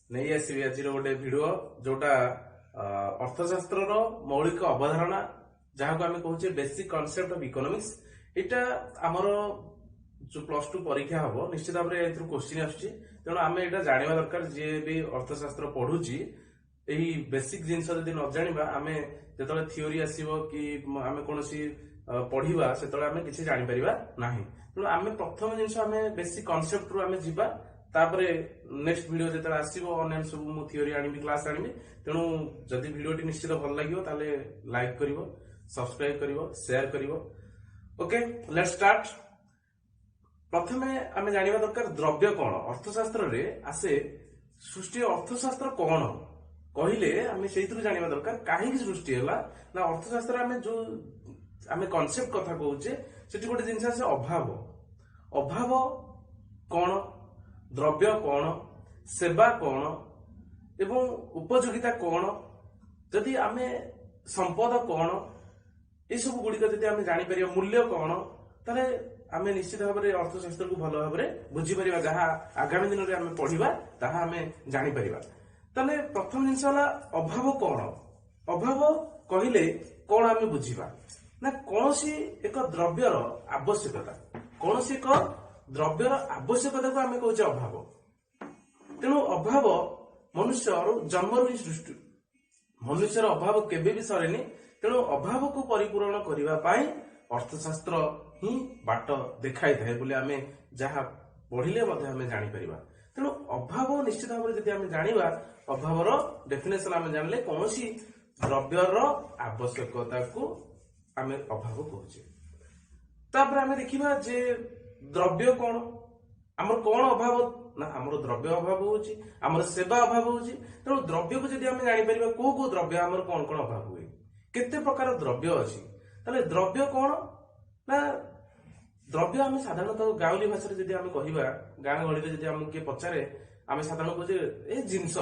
नहीं आसबि आज गोटे भिडियो जोटा अर्थशास्त्र मौलिक अवधारणा जहाँ को आम कहे बेसिक कॉन्सेप्ट ऑफ इकोनॉमिक्स एटा आमर जो प्लस टू परीक्षा हम निश्चित भाव में क्वेश्चन आसुची तेणु आम यहाँ जानवा दरकार जी भी अर्थशास्त्र पढ़ुची यही बेसिक जिनस जदि न जाना आम जो थियोरी आसो कि आम कौन पढ़ा से किसी जापर ना तेणु आम प्रथम जिन आम बेसिक कॉन्सेप्ट रू आम जावा तापर नेक्स्ट वीडियो जो आसो अन्य सब मु थियोरी आनी क्लास आनी तेणु जदि वीडियोटी निश्चित भल लगे ताले लाइक कर सब्सक्राइब कर शेयर कर ओके लेट स्टार्ट। प्रथम आम जानवा दरकार द्रव्य कौन अर्थशास्त्र रे आसे सृष्टि अर्थशास्त्र कौन कहले आम से जानवा दरकार कहीं सृष्टि है ना अर्थशास्त्र आम जो आम कॉन्सेप्ट कथा कहूचे से गोटे जिन अभाव अभाव कौन द्रव्य कौन सेवा कौन एवं उपयोगिता कौन जदि आम संपद कौन ये सब गुड़िक जब आम जापर मूल्य कौन ताले आम निश्चित भाव में अर्थशास्त्र को भल भाव में बुझीपर जहाँ आगामी दिन में आम पढ़ा ताहा आम जापर ताले प्रथम जिनस अभाव कौन अभाव कहले कौन आम बुझा ना कौन एक द्रव्यर आवश्यकता कौन एक द्रव्यर आवश्यकता को आम कहे अभाव तेणु अभाव मनुष्य जन्म ही सृष्टि मनुष्यर अभाव केबे भी सरेनी तेणु अभाव को परिपूर्ण करने अर्थशास्त्र ही बाट देखाई थाए बोले आम जहाँ पढ़िले आम जापर तेणु अभाव निश्चित भाव में जब आम जाना अभावर डेफिनेशन आम जानले कौन द्रव्यर आवश्यकता को आम अभाव कहे आम देखा जे द्रव्य कौन आमर कौन अभाव ना आमर द्रव्य अभाव होमर सेवा अभाव हो तेणु द्रव्य को जब आम जापर कौ द्रव्य आमर कौन कौन अभाव हुए केते प्रकार द्रव्य अच्छी ताले द्रव्य कौन ना द्रव्य आम साधारणतः गाउली भाषा जब आम कह गाँ गहली जब आम किए पचारे आम साधारण कहे ए जिनस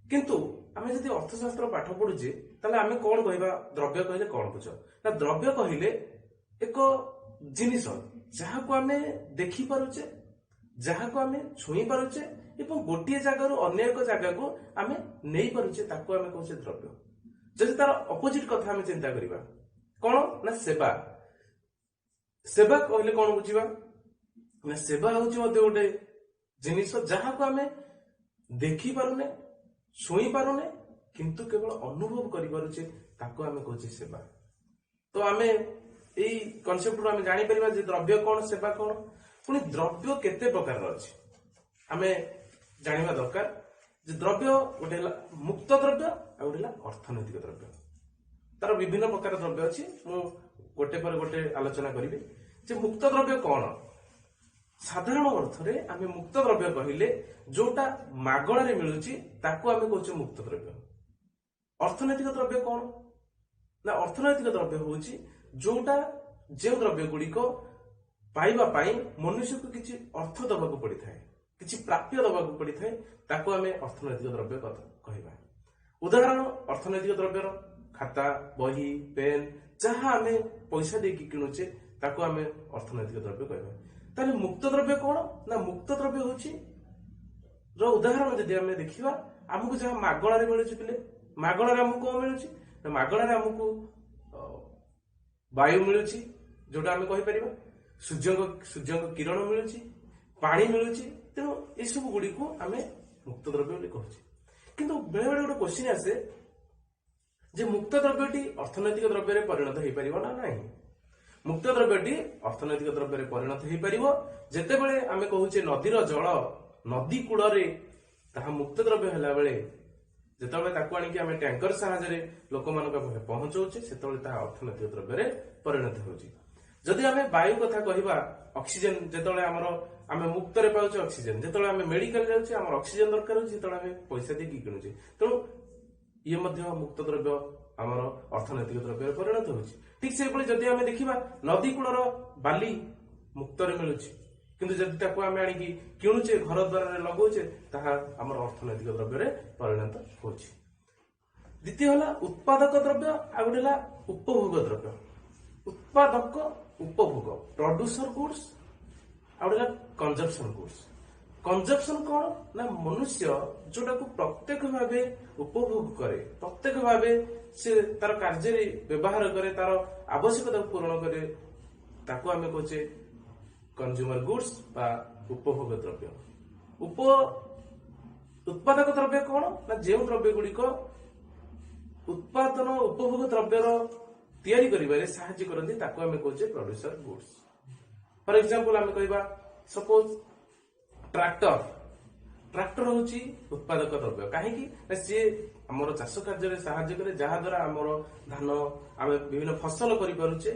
किंतु आम जब अर्थशास्त्र पाठ पढ़ुचे ताले आम कौन कह द्रव्य कहले कौन बुझ ना द्रव्य कहले एक जिनिस जहाँ को आम देखी पारुचे जहाँ को आम छुई पारुचे एवं गोटे जगार अन्य एक जगह को आम नहीं पारुचे ताको आम कहे द्रव्य जदि तार अपोजिट कथा आम चिंता करवा कौन ना सेवा सेवा कहले कौन बुझा ना सेवा हूँ गोटे जिनिस जहाँ को आम देखी पारुने छुई पारुने किंतु केवल अनुभव करें ताको आम कहे सेवा तो आम यही कनसेप्ट आम जापर द्रव्य कौन सेवा कौन पुणी द्रव्य केते प्रकार अच्छी आम जाना दरकार द्रव्य गोटे मुक्त द्रव्य आ गोटे अर्थनैतिक द्रव्य तार विभिन्न प्रकार द्रव्य अच्छी मु गोटे पर गोटे आलोचना करी जे मुक्त द्रव्य कौन साधारण अर्थ में आम मुक्त द्रव्य कहले जोटा मागणारे मिलूची ताको आम कहे मुक्त द्रव्य अर्थनैतिक द्रव्य कौन ना अर्थनैतिक द्रव्य हूँ जोटा जो द्रव्य गुड़िक पाइबा मनुष्य को किसी अर्थ दबा पड़ी था किसी प्राप्य दबा पड़ी था ताको आम अर्थनैतिक द्रव्य कहवा उदाहरण अर्थनैतिक द्रव्यर खाता बही पेन जहाँ आम पैसा देकी किणुचे ताको आम अर्थनैतिक द्रव्य कहवा ताले मुक्त द्रव्य कौन ना मुक्त द्रव्य हूँ उदाहरण जदि आम देखा आमको जहाँ मागणारे मिलूँ पिले मागणारे आमको कौन मिलूँ मागणारे आमको वायु मिलूँ जोटा आम कहीपर सूर्य किरण मिलूँ पानी मिलूँ तेणु ये सब गुड़ी को आम मुक्त द्रव्य कहूँ किंतु बेले बेले गोटे क्वेश्चन आसे जे मुक्त द्रव्यटी अर्थनैतिक द्रव्य परिणत हो पार ना नहीं मुक्त द्रव्यटी अर्थनैतिक द्रव्य परिणत हो पार जितेबाला आम कहूचे नदीर जल नदी कूल ताहा मुक्त द्रव्य है बेले जिते आनिकी आम टैंकर साहाय्य लोक मान पहुंचाऊे से अर्थनैतिक द्रव्य परिणत होदी आम वायु कथा कहवा ऑक्सीजन जिते आम मुक्त पाचे ऑक्सीजन जिते आम मेडिकल जाऊे आम ऑक्सीजन दरकार होते आम पैसा देकी किणुचे तेणु ये मुक्त द्रव्य आमर अर्थनैतिक द्रव्य परिणत हो ठीक से जदि आम देखा नदी कूलर बाली मुक्त मिलूँ किंतु जदि ताको आम आनिकी किणुचे घर द्वार लगौचे ताहा आमर अर्थनैतिक द्रव्य परिणत हो द्वितीय है उत्पादक द्रव्य आ गोटे उपभोग द्रव्य उत्पादक उपभोग प्रोड्यूसर गुड्स आ गोटे कंजम्पशन गुड्स कंजप्शन कौन ना मनुष्य जोटा को प्रत्यक्ष भाव उपभोग करे, प्रत्यक्ष भाव से तार कार्य व्यवहार करे, तार आवश्यकता पूरण करे, ताको आमे कहचे कंज्यूमर गुड्स बा उपभोग द्रव्य। उत्पादक द्रव्य कौन ना जो द्रव्य गुड़िक उत्पादन उपभोग द्रव्यर तैयारी करिबारे साहाय्य करନ୍ତି ताको आमे कहचे प्रोड्यूसर गुड्स। फॉर एग्जांपल आमे कहबा सपोज ट्रैक्टर होची उत्पादक द्रव्य कहीं सी आमर चाष कार्य साहाय्य करे, जहा द्वारा आमर धान आम विभिन्न फसल करें से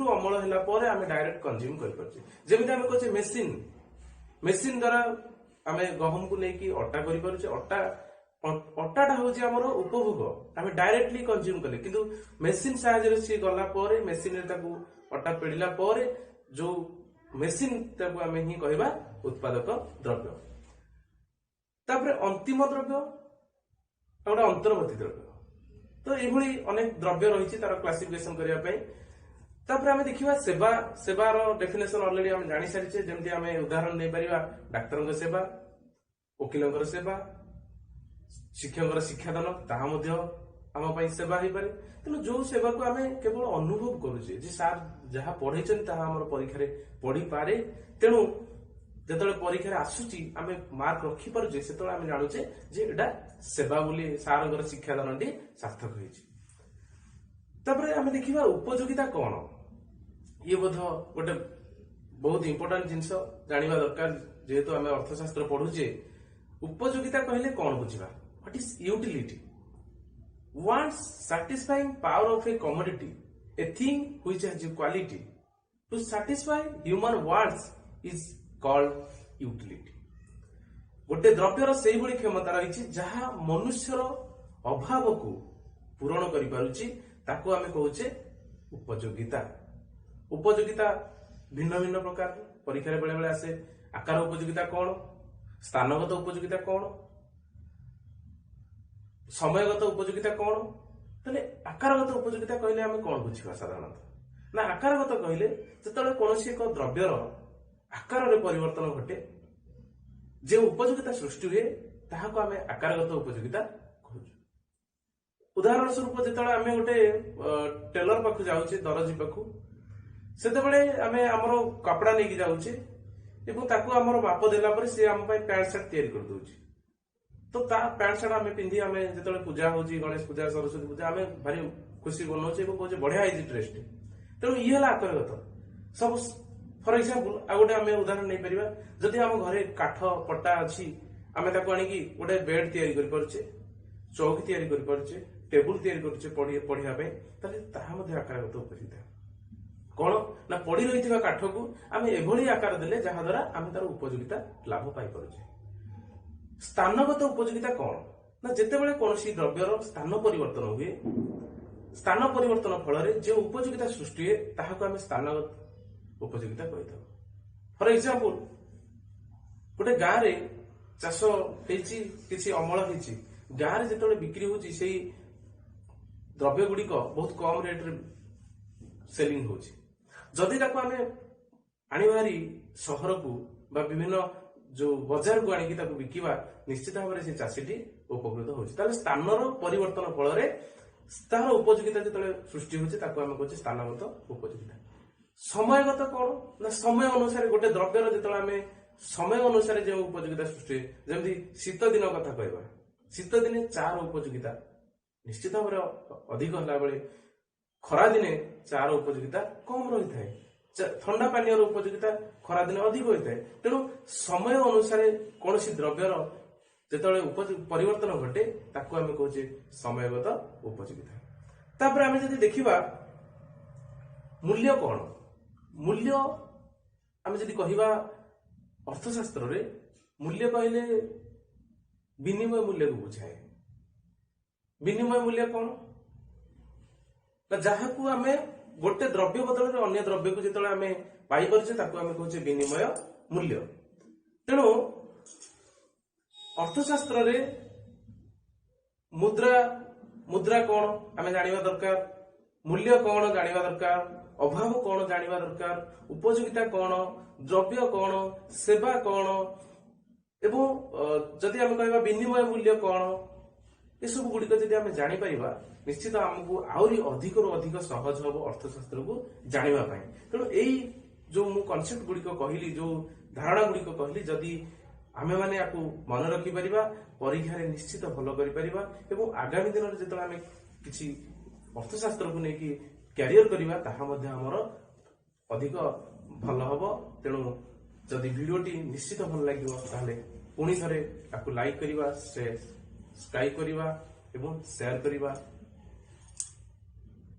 अमल है आम डायरेक्ट कंज्यूम करें। जमी आम कहे मेसीन द्वारा आम गहम को लेकिन अटा करें, अटाटा हूँ आम उपभोग, आम डायरेक्टली कंज्यूम कले कि मेसीन साहाय्य सी गला मेसीन अटा पेड़ा जो मेसीन आम ही कहवा उत्पादक द्रव्य। तापर अंतिम द्रव्य गोटे अंतर्वर्ती द्रव्य। तो यही अनेक द्रव्य रही तार क्लासिफिकेशन करने। तापर आम देखा सेवा, सेवार डेफिनेशन ऑलरेडी आम जानी सारी, जमी आम उदाहरण नहीं पार डाक्तर सेवा, वकिल सेवा, शिक्षक शिक्षादान ताहा आम सेवा हो पारे। तेणु जो सेवा को आम केवल अनुभव करुचे जे सार जहाँ पढ़े परीक्षा पढ़ी पारे, तेणु जो परीक्षा आसूची आम मार्क रखिपे से आम जानूचे जे एटा सेवा बोली सार शिक्षादान टी सार्थक होपर। आम देखा उपयोगिता कौन, ये बोध गोटे बहुत इंपोर्टाट जिनस जाना दरकार, जेहेतु आम अर्थशास्त्र पढ़ुचे। उपयोगिता कहले कौन बुझा, what is utility, wants satisfying power of a commodity, a thing which has quality to satisfy human wants is called utility। गोटे द्रव्यर से भली क्षमता रही जहाँ मनुष्यर अभाव को पूरण कर पारुची, ताको आमे कहूचे उपयोगिता। उपयोगिता भिन्न भिन्न प्रकार परीक्षा बेले बेले आसे। आकार उपयोगिता कौन, स्थानगत उपयोगिता कौन, समयगत उपयोगिता कौन। तेल आकारगत उपयोगिता कहले आम कौन बुझा साधारणतः ना, आकारगत कहले जो कौन एक द्रव्यर आकार परिवर्तन घटे, जो उपयोगिता सृष्टि हुए ताहाको आम आकारगत उपयोगिता कहूँ। उदाहरण स्वरूप जो आम गोटे टेलर पाखु जाऊे, दरजी पाखु, से आम आमर कपड़ा नहीं जाऊे आम माप देला सी आम पैंट सार्ट तैयारी कर दौर। तो पैंट सार्ट आम पिंधि आम जो पूजा हो गणेश पूजा सरस्वती पूजा आम भारी खुशी बनाऊे कहे बढ़िया है ड्रेस टे। तेणु ये आकारगत सब। फॉर एग्जांपल आ गोटे आम उदाहरण नहीं पार, जदि आम घरे काठ पट्टा अच्छी आम गोटे बेड तैयारी कर पारुचे, चौकी तैयारी कर पारुचे, टेबुल तैयारी करुचे पढ़िया आकारगत उपयोगिता कौन ना पड़ी रही काठ को आम एभली आकार देले जहाँ द्वारा आम तार उपयोगिता लाभ पाई पारुचे। स्थानगत उपयोगिता कौन ना जितेबाला कौन द्रव्यर स्थान परिवर्तन हुए, स्थान परिवर्तन फल जो उपयोगिता सृष्टि हुए ताहाको आम स्थानगत उपयोगिता कही। फॉर एग्जांपल गोटे गाँव में चाष किसी अमल होती, गाँव में जो बिक्री होची से द्रव्य गुड़िक बहुत कम रेट रे सेलिंग होची। जदि ताको आम आनी भारी सहर को बा विभिन्न जो बाजार को आनिकी ताको बिकिबा, निश्चित भाव से चाषीटी उपकृत होची। ताले स्थानर परिवर्तन फल तार उपयोगिता जो सृष्टि होची ताको आम कहूँ स्थानगत उपयोगिता। समयगत कौन ना समय अनुसार गोटे द्रव्यर जो आम समय अनुसार जो उपयोगिता सृष्टि, जमी शीत दिन कथा कहवा, शीत दिने चार उपयोगिता निश्चित भाव अधिक होला बेले खरा दिने चार उपयोगिता कम रही है, ठंडा पानी उपयोगिता खरा दिन अधिक होता है। तेणु समय अनुसार कौन द्रव्यर जो परिवर्तन घटे ताको आम कहूँ समयगत उपयोगिता। तापर आम जब देखा मूल्य कौन, मूल्य आम जब कहवा अर्थशास्त्र रे मूल्य कहले विनिमय मूल्य को बुझाए। विनिमय मूल्य कौन ना जहाँ को आम गोटे द्रव्य बदल में अन्य द्रव्य को जो आम पाई पारे ताको आम कहूँ विनिमय मूल्य। तेणु अर्थशास्त्र रे मुद्रा मुद्रा कौन आम जानिबा दरकार, मूल्य कौन जानिबा दरकार, अभाव कौन जानिबा दरकार, उपयोगिता कौन, द्रव्य कौन, सेवा कौन, ଏବଂ ଯଦି ଆମେ କହିବା ବିନିମୟ ମୂଲ୍ୟ କଣ, ଏସବୁ ଗୁଡିକ ଯଦି ଆମେ ଜାଣିପାରିବା ନିଶ୍ଚିତ ଆମକୁ ଆହୁରି ଅଧିକରୁ ଅଧିକ ସହଜ ହବ ଅର୍ଥଶାସ୍ତ୍ରକୁ ଜାଣିବା ପାଇଁ। ତେଣୁ ଏଇ ଯୋଉ ମୁଁ କନସେପ୍ଟ ଗୁଡିକ କହିଲି, ଯୋଉ ଧାରଣା ଗୁଡିକ କହିଲି, ଯଦି ଆମେମାନେ ୟାକୁ ମନେ ରଖିପାରିବା ପରୀକ୍ଷାରେ ନିଶ୍ଚିତ ଭଲ କରିପାରିବା ଏବଂ ଆଗାମୀ ଦିନରେ ଯେତେବେଳେ ଆମେ କିଛି ଅର୍ଥଶାସ୍ତ୍ରକୁ ନେଇକି କ୍ୟାରିୟର କରିବା ତାହା ମଧ୍ୟ ଆମର ଅଧିକ ଭଲ ହବ। ତେଣୁ ଯଦି ଭିଡିଓଟି ନିଶ୍ଚିତ ଭଲ ଲାଗିବ ତାହେଲେ ପୁଣି ଥରେ ତାକୁ ଲାଇକ୍ କରିବା, ସବସ୍କ୍ରାଇବ କରିବା ଏବଂ ସେୟାର କରିବା।